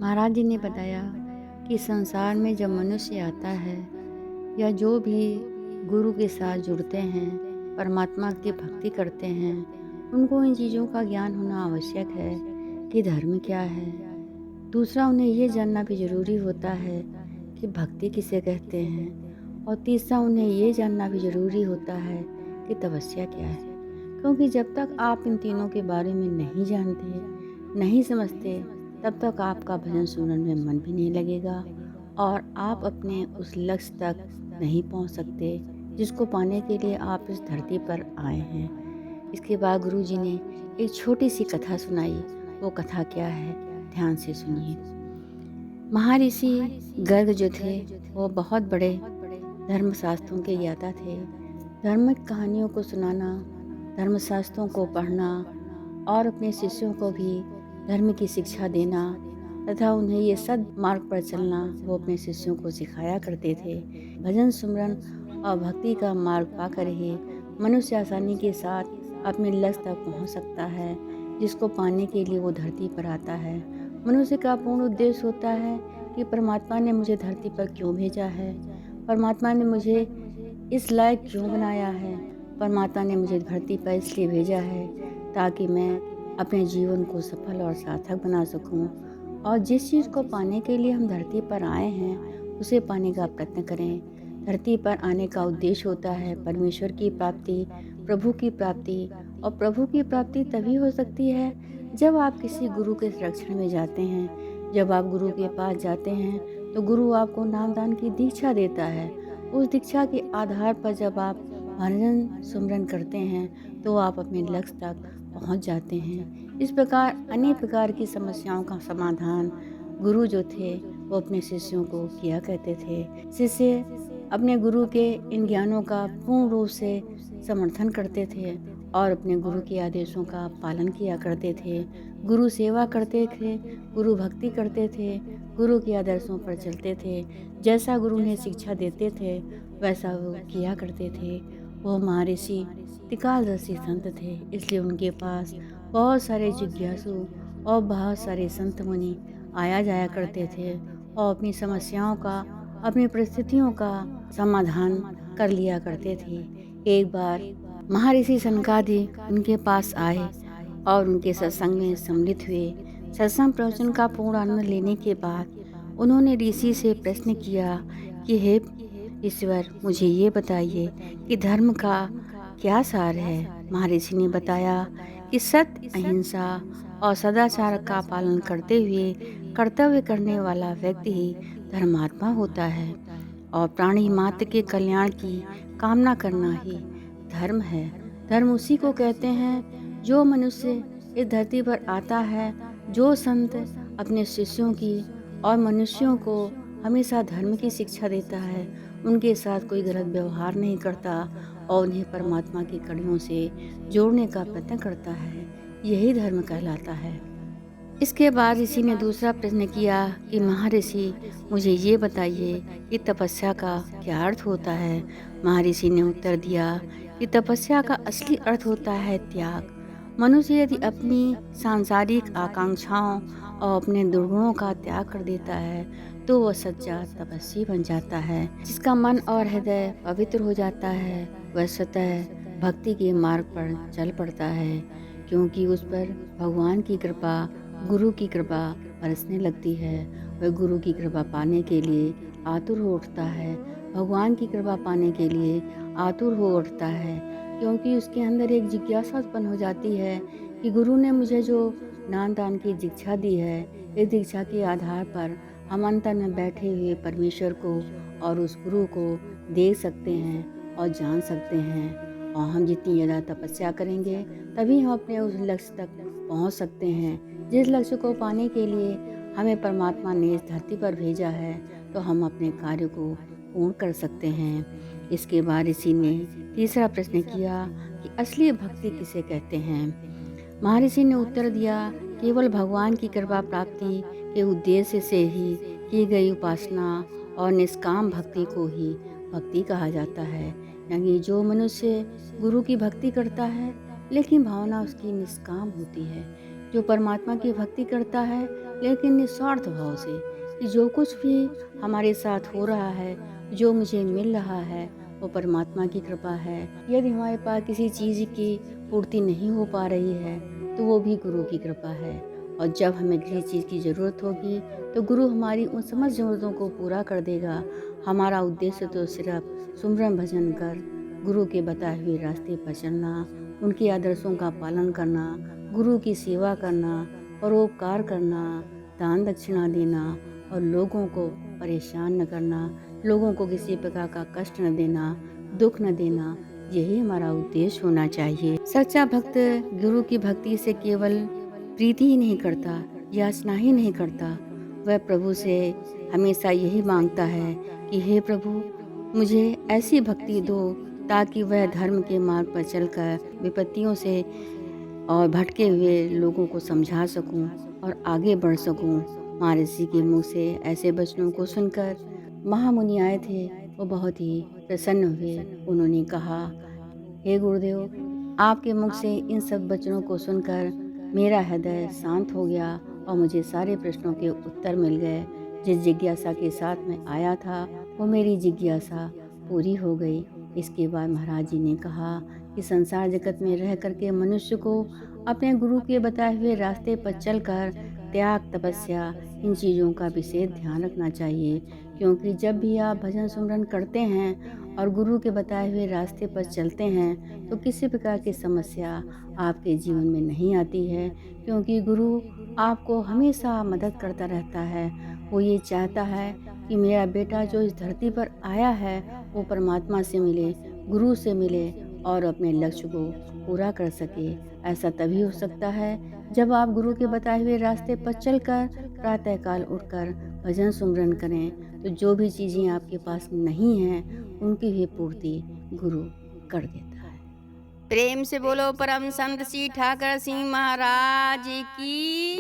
महाराज जी ने बताया कि संसार में जब मनुष्य आता है या जो भी गुरु के साथ जुड़ते हैं, परमात्मा की भक्ति करते हैं, उनको इन चीज़ों का ज्ञान होना आवश्यक है कि धर्म क्या है। दूसरा, उन्हें ये जानना भी ज़रूरी होता है कि भक्ति किसे कहते हैं। और तीसरा, उन्हें ये जानना भी ज़रूरी होता है कि तपस्या क्या है। क्योंकि जब तक आप इन तीनों के बारे में नहीं जानते, नहीं समझते, तब तक आपका भजन सुनने में मन भी नहीं लगेगा और आप अपने उस लक्ष्य तक नहीं पहुंच सकते जिसको पाने के लिए आप इस धरती पर आए हैं। इसके बाद गुरु जी ने एक छोटी सी कथा सुनाई। वो कथा क्या है, ध्यान से सुनिए। महर्षि गर्ग जो थे, वो बहुत बड़े धर्मशास्त्रों के ज्ञाता थे। धार्मिक कहानियों को सुनाना, धर्मशास्त्रों को पढ़ना और अपने शिष्यों को भी धर्म की शिक्षा देना तथा उन्हें ये सद मार्ग पर चलना वो अपने शिष्यों को सिखाया करते थे। भजन सुमरन और भक्ति का मार्ग पाकर ही मनुष्य आसानी के साथ अपने लक्ष्य तक पहुंच सकता है, जिसको पाने के लिए वो धरती पर आता है। मनुष्य का पूर्ण उद्देश्य होता है कि परमात्मा ने मुझे धरती पर क्यों भेजा है, परमात्मा ने मुझे इस लायक क्यों बनाया है, परमात्मा ने मुझे धरती पर इसलिए भेजा है ताकि मैं अपने जीवन को सफल और सार्थक बना सकूं। और जिस चीज़ को पाने के लिए हम धरती पर आए हैं उसे पाने का प्रयत्न करें। धरती पर आने का उद्देश्य होता है परमेश्वर की प्राप्ति, प्रभु की प्राप्ति। और प्रभु की प्राप्ति तभी हो सकती है जब आप किसी गुरु के संरक्षण में जाते हैं। जब आप गुरु के पास जाते हैं तो गुरु आपको नामदान की दीक्षा देता है। उस दीक्षा के आधार पर जब आप भजन सुमरन करते हैं तो आप अपने लक्ष्य तक पहुंच जाते हैं। इस प्रकार अनेक प्रकार की समस्याओं का समाधान गुरु जो थे वो अपने शिष्यों को किया करते थे। शिष्य अपने गुरु के इन ज्ञानों का पूर्ण रूप से समर्थन करते थे और अपने गुरु के आदेशों का पालन किया करते थे। गुरु सेवा करते थे, गुरु भक्ति करते थे, गुरु के आदर्शों पर चलते थे। जैसा गुरु उन्हें शिक्षा देते थे वैसा वो किया करते थे। वो महर्षि त्रिकालदर्शी संत थे, इसलिए उनके पास बहुत सारे जिज्ञासु और बहुत सारे संत मुनि आया जाया करते थे और अपनी समस्याओं का, अपनी परिस्थितियों का समाधान कर लिया करते थे। एक बार महर्षि सनकादिक उनके पास आए और उनके सत्संग में सम्मिलित हुए। सत्संग प्रवचन का पूर्ण आनंद लेने के बाद उन्होंने ऋषि से प्रश्न किया कि हे ईश्वर, मुझे ये बताइए कि धर्म का क्या सार है। महर्षि ने बताया कि सत्य, अहिंसा और सदाचार का पालन करते हुए कर्तव्य करने वाला व्यक्ति ही धर्मात्मा होता है और प्राणी मात्र के कल्याण की कामना करना ही धर्म है। धर्म उसी को कहते हैं जो मनुष्य इस धरती पर आता है, जो संत अपने शिष्यों की और मनुष्यों को हमेशा धर्म की शिक्षा देता है, उनके साथ कोई गलत व्यवहार नहीं करता और उन्हें परमात्मा की कड़ियों से जोड़ने का प्रयत्न करता है, यही धर्म कहलाता है। इसके बाद ऋषि ने दूसरा प्रश्न किया कि महर्षि, मुझे ये बताइए कि तपस्या का क्या अर्थ होता है। महर्षि ने उत्तर दिया कि तपस्या का असली अर्थ होता है त्याग। मनुष्य यदि अपनी सांसारिक आकांक्षाओं और अपने दुर्गुणों का त्याग कर देता है तो वह सच्चा तपस्वी बन जाता है। जिसका मन और हृदय पवित्र हो जाता है वह स्वतः भक्ति के मार्ग पर चल पड़ता है, क्योंकि उस पर भगवान की कृपा, गुरु की कृपा बरसने लगती है। वह गुरु की कृपा पाने के लिए आतुर हो उठता है, भगवान की कृपा पाने के लिए आतुर हो उठता है, क्योंकि उसके अंदर एक जिज्ञासा उत्पन्न हो जाती है कि गुरु ने मुझे जो ज्ञान दान की दीक्षा दी है, इस दीक्षा के आधार पर हम अंतर में बैठे हुए परमेश्वर को और उस गुरु को देख सकते हैं और जान सकते हैं। और हम जितनी ज़्यादा तपस्या करेंगे तभी हम अपने उस लक्ष्य तक पहुंच सकते हैं। जिस लक्ष्य को पाने के लिए हमें परमात्मा ने इस धरती पर भेजा है तो हम अपने कार्य को पूर्ण कर सकते हैं। इसके बाद ऋषि ने तीसरा प्रश्न किया कि असली भक्ति किसे कहते हैं। महर्षि ने उत्तर दिया, केवल भगवान की कृपा प्राप्ति के उद्देश्य से ही की गई उपासना और निष्काम भक्ति को ही भक्ति कहा जाता है। यानी जो मनुष्य गुरु की भक्ति करता है लेकिन भावना उसकी निष्काम होती है, जो परमात्मा की भक्ति करता है लेकिन निस्वार्थ भाव से, कि जो कुछ भी हमारे साथ हो रहा है, जो मुझे मिल रहा है, वो परमात्मा की कृपा है। यदि हमारे पास किसी चीज़ की पूर्ति नहीं हो पा रही है, तो वो भी गुरु की कृपा है। और जब हमें किसी चीज़ की ज़रूरत होगी, तो गुरु हमारी उन समस्त ज़रूरतों को पूरा कर देगा। हमारा उद्देश्य तो सिर्फ सुमिरन भजन कर, गुरु के बताए हुए रास्ते पर चलना, उनके आदर्शों का पालन करना, गुरु की सेवा करना, परोपकार करना, दान दक्षिणा देना और लोगों को परेशान न करना, लोगों को किसी प्रकार का कष्ट न देना, दुख न देना, यही हमारा उद्देश्य होना चाहिए। सच्चा भक्त गुरु की भक्ति से केवल प्रीति ही नहीं करता, याचना ही नहीं करता, वह प्रभु से हमेशा यही मांगता है कि हे प्रभु, मुझे ऐसी भक्ति दो ताकि वह धर्म के मार्ग पर चलकर विपत्तियों से और भटके हुए लोगों को समझा सकूं और आगे बढ़ सकूं। महर्षि के मुँह से ऐसे वचनों को सुनकर महामुनि आए थे, वो बहुत ही प्रसन्न हुए। उन्होंने कहा, हे गुरुदेव, आपके मुख से इन सब वचनों को सुनकर मेरा हृदय शांत हो गया और मुझे सारे प्रश्नों के उत्तर मिल गए। जिस जिज्ञासा के साथ मैं आया था, वो मेरी जिज्ञासा पूरी हो गई। इसके बाद महाराज जी ने कहा कि संसार जगत में रह करके मनुष्य को अपने गुरु के बताए हुए रास्ते पर चलकर त्याग, तपस्या, इन चीज़ों का विशेष ध्यान रखना चाहिए। क्योंकि जब भी आप भजन सुमरन करते हैं और गुरु के बताए हुए रास्ते पर चलते हैं, तो किसी प्रकार की समस्या आपके जीवन में नहीं आती है, क्योंकि गुरु आपको हमेशा मदद करता रहता है। वो ये चाहता है कि मेरा बेटा जो इस धरती पर आया है, वो परमात्मा से मिले, गुरु से मिले और अपने लक्ष्य को पूरा कर सके। ऐसा तभी हो सकता है जब आप गुरु के बताए हुए रास्ते पर चलकर प्रातःकाल उठकर भजन सुमरन करें, तो जो भी चीज़ें आपके पास नहीं हैं, उनकी भी पूर्ति गुरु कर देता है। प्रेम से बोलो परम संत श्री ठाकर सिंह महाराज की।